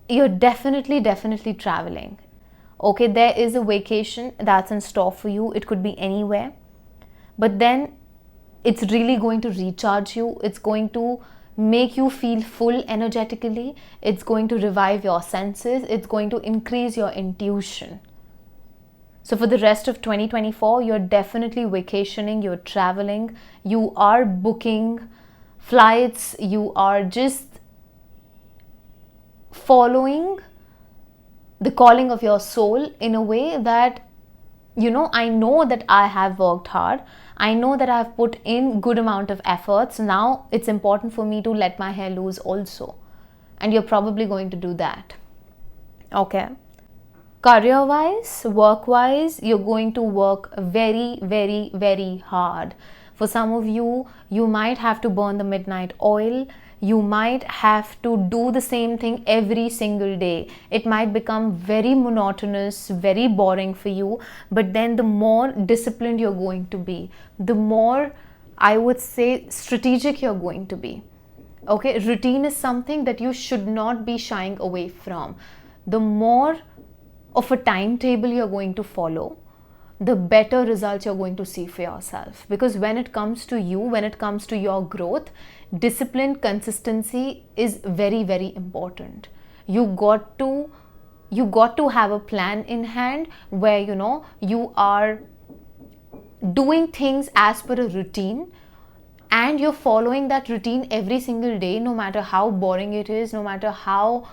you're definitely traveling. Okay, there is a vacation that's in store for you. It could be anywhere. But then it's really going to recharge you. It's going to make you feel full energetically. It's going to revive your senses. It's going to increase your intuition. So for the rest of 2024, you're definitely vacationing, you're traveling, you are booking flights, you are just following the calling of your soul in a way that, I know that I have worked hard. I know that I have put in good amount of efforts. Now it's important for me to let my hair loose also. And you're probably going to do that. Okay. Career wise, work wise, you're going to work very, very, very hard. For some of you, you might have to burn the midnight oil. You might have to do the same thing every single day. It might become very monotonous, very boring for you. But then the more disciplined you're going to be, the more, I would say, strategic you're going to be. Okay, routine is something that you should not be shying away from. The more of a timetable you're going to follow, the better results you're going to see for yourself. Because when it comes to you, when it comes to your growth, discipline, consistency is very, very important. You got to have a plan in hand where you are doing things as per a routine, and you're following that routine every single day, no matter how boring it is, no matter how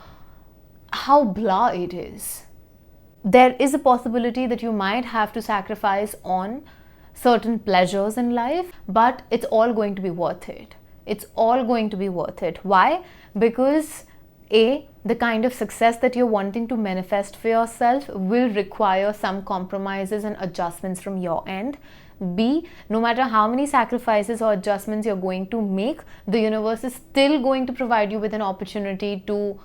blah it is. There is a possibility that you might have to sacrifice on certain pleasures in life, but it's all going to be worth it. It's all going to be worth it. Why? Because A, the kind of success that you're wanting to manifest for yourself will require some compromises and adjustments from your end. B, no matter how many sacrifices or adjustments you're going to make, the universe is still going to provide you with an opportunity to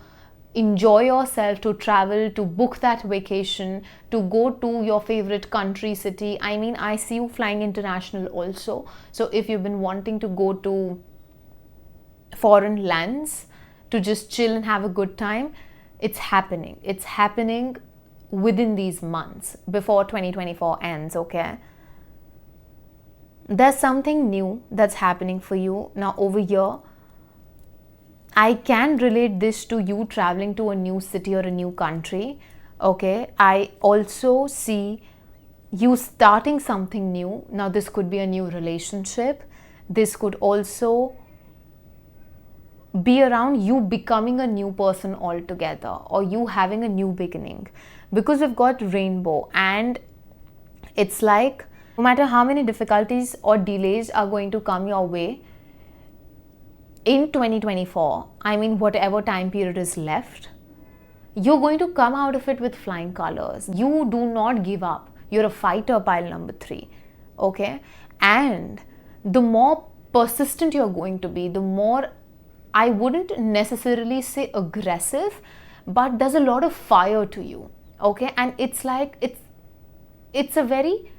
enjoy yourself, to travel, to book that vacation, to go to your favorite country, city. I mean, I see you flying international also. So if you've been wanting to go to foreign lands to just chill and have a good time, it's happening. It's happening within these months before 2024 ends, okay? There's something new that's happening for you. Now over here, I can relate this to you traveling to a new city or a new country. Okay, I also see you starting something new. Now this could be a new relationship. This could also be around you becoming a new person altogether, or you having a new beginning. Because we've got rainbow, and it's like no matter how many difficulties or delays are going to come your way, in 2024, I mean whatever time period is left, you're going to come out of it with flying colors. You do not give up. You're a fighter, pile number 3. Okay? And the more persistent you're going to be, the more, I wouldn't necessarily say aggressive, but there's a lot of fire to you. Okay? And it's like, it's a very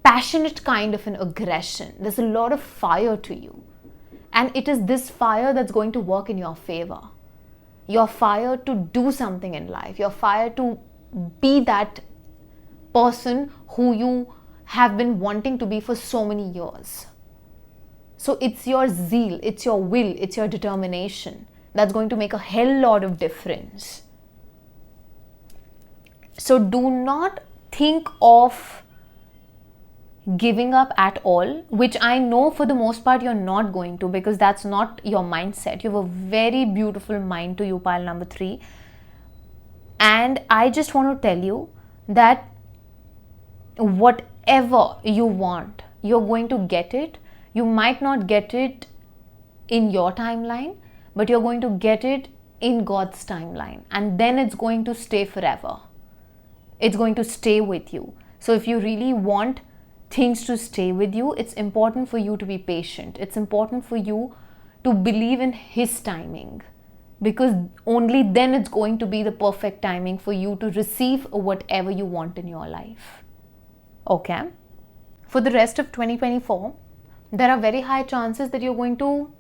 passionate kind of an aggression. There's a lot of fire to you. And it is this fire that's going to work in your favor. Your fire to do something in life. Your fire to be that person who you have been wanting to be for so many years. So it's your zeal, it's your will, it's your determination that's going to make a hell lot of difference. So do not think of giving up at all, which I know for the most part you're not going to, because that's not your mindset. You have a very beautiful mind to you, pile number 3. And I just want to tell you that whatever you want, you're going to get it. You might not get it in your timeline, but you're going to get it in God's timeline, and then it's going to stay forever. It's going to stay with you. So if you really want things to stay with you, it's important for you to be patient. It's important for you to believe in His timing, because only then it's going to be the perfect timing for you to receive whatever you want in your life. Okay? For the rest of 2024, there are very high chances that you're going to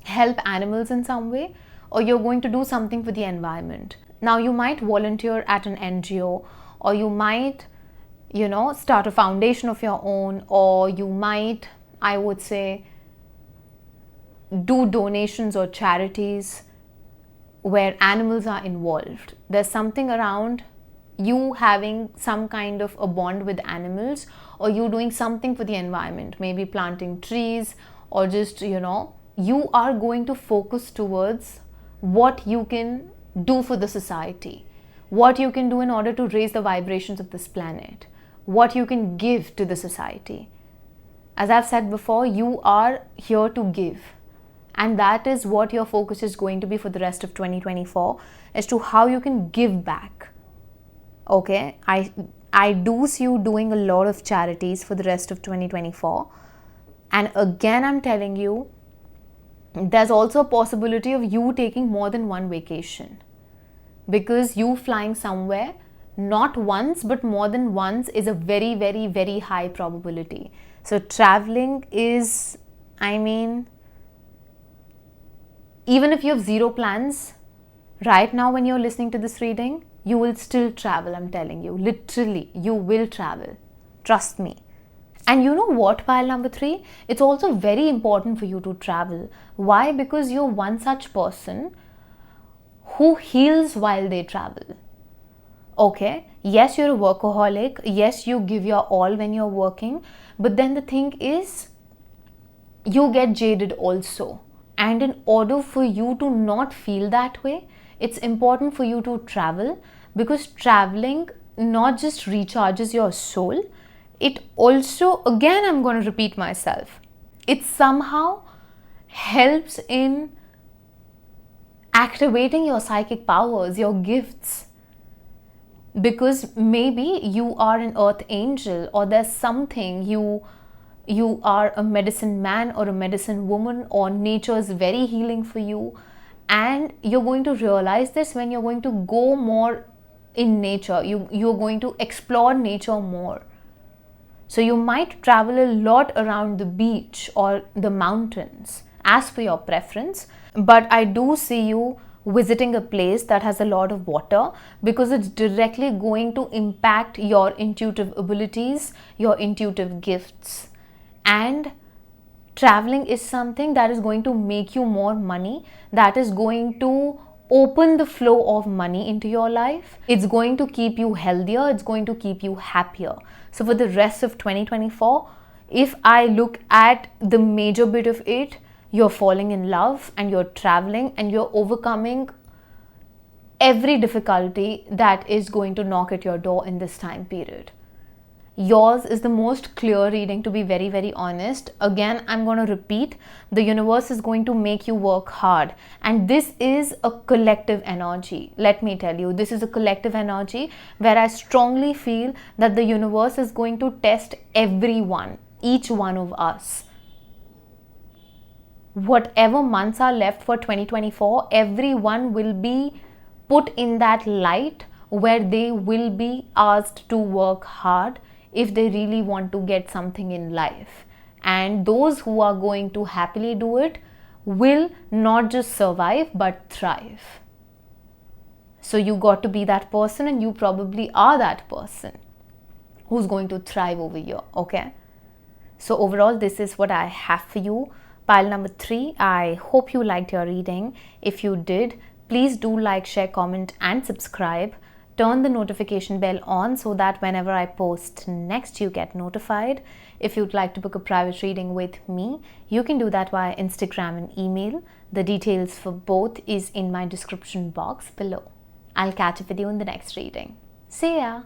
help animals in some way, or you're going to do something for the environment. Now you might volunteer at an NGO, or you might start a foundation of your own, or you might, I would say, do donations or charities where animals are involved. There's something around you having some kind of a bond with animals, or you doing something for the environment, maybe planting trees, or just, you are going to focus towards what you can do for the society, what you can do in order to raise the vibrations of this planet, what you can give to the society. As I've said before, you are here to give. And that is what your focus is going to be for the rest of 2024, as to how you can give back. Okay, I do see you doing a lot of charities for the rest of 2024. And again, I'm telling you, there's also a possibility of you taking more than one vacation, because you flying somewhere not once but more than once is a very, very, very high probability. So traveling is, I mean, even if you have zero plans right now when you're listening to this reading, you will still travel. I'm telling you, literally, you will travel. Trust me. And you know what, pile number 3? It's also very important for you to travel. Why? Because you're one such person who heals while they travel. Okay, yes, you're a workaholic. Yes, you give your all when you're working. But then the thing is, you get jaded also. And in order for you to not feel that way, it's important for you to travel, because traveling not just recharges your soul, it also, again, I'm going to repeat myself, it somehow helps in activating your psychic powers, your gifts. Because maybe you are an earth angel, or there's something you are a medicine man or a medicine woman, or nature is very healing for you. And you're going to realize this when you're going to go more in nature. You're going to explore nature more. So you might travel a lot around the beach or the mountains as per your preference. But I do see you visiting a place that has a lot of water, because it's directly going to impact your intuitive abilities, your intuitive gifts. And traveling is something that is going to make you more money, that is going to open the flow of money into your life. It's going to keep you healthier, it's going to keep you happier. So for the rest of 2024, if I look at the major bit of it, you're falling in love and you're traveling and you're overcoming every difficulty that is going to knock at your door in this time period. Yours is the most clear reading, to be very, very honest. Again, I'm going to repeat, the universe is going to make you work hard. And this is a collective energy. Let me tell you, this is a collective energy where I strongly feel that the universe is going to test everyone, each one of us. Whatever months are left for 2024, everyone will be put in that light where they will be asked to work hard if they really want to get something in life. And those who are going to happily do it will not just survive but thrive. So you got to be that person, and you probably are that person who's going to thrive over here. Okay, so overall, this is what I have for you. Pile number 3, I hope you liked your reading. If you did, please do like, share, comment and subscribe. Turn the notification bell on so that whenever I post next, you get notified. If you'd like to book a private reading with me, you can do that via Instagram and email. The details for both is in my description box below. I'll catch up with you in the next reading. See ya!